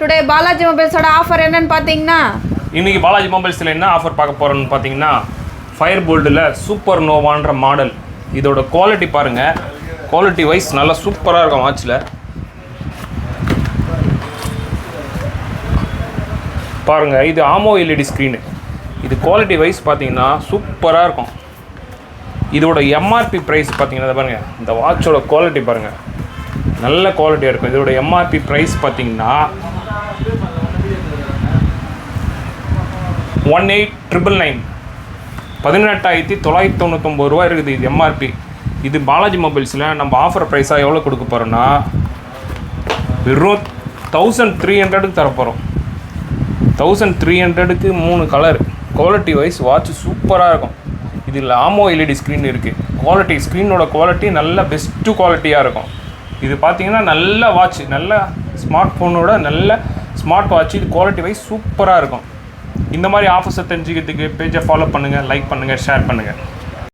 Today Balaji மொபைல்ஸோட offer என்னன்னு பார்த்தீங்கன்னா இன்றைக்கி பாலாஜி மொபைல்ஸில் என்ன ஆஃபர் பார்க்க போகிறோன்னு பார்த்தீங்கன்னா ஃபயர் போல்டில் சூப்பர் நோவான்ற மாடல். இதோட குவாலிட்டி பாருங்கள், குவாலிட்டி வைஸ் நல்லா சூப்பராக இருக்கும். வாட்சில் பாருங்கள், இது ஆமோ எல்இடி ஸ்க்ரீனு. இது குவாலிட்டி வைஸ் பார்த்தீங்கன்னா சூப்பராக இருக்கும். இதோட எம்ஆர்பி ப்ரைஸ் பார்த்தீங்கன்னா பாருங்கள், இந்த வாட்சோட குவாலிட்டி பாருங்கள், நல்ல குவாலிட்டியாக இருக்கும். இதோட எம்ஆர்பி ப்ரைஸ் பார்த்தீங்கன்னா 18,999 18,999 ரூபா இருக்குது இது எம்ஆர்பி. இது பாலாஜி மொபைல்ஸில் நம்ம ஆஃபர் ப்ரைஸாக எவ்வளோ கொடுக்க போகிறோன்னா வெறும் 1300க்கு தரப்போகிறோம். 1300க்கு 3 கலர். குவாலிட்டி வைஸ் வாட்ச் சூப்பராக இருக்கும். இதில் ஆமோ எல்இடி ஸ்க்ரீன் இருக்குது. குவாலிட்டி ஸ்க்ரீனோட குவாலிட்டி நல்ல பெஸ்ட்டு குவாலிட்டியாக இருக்கும். இது பார்த்தீங்கன்னா நல்ல வாட்ச், நல்ல ஸ்மார்ட் ஃபோனோட நல்ல ஸ்மார்ட் வாட்ச். இது குவாலிட்டி வைஸ் சூப்பராக இருக்கும். இந்த மாதிரி ஆஃபர்ஸை தெரிஞ்சுக்கிறதுக்கு பேஜை ஃபாலோ பண்ணுங்கள், லைக் பண்ணுங்கள், ஷேர் பண்ணுங்கள்.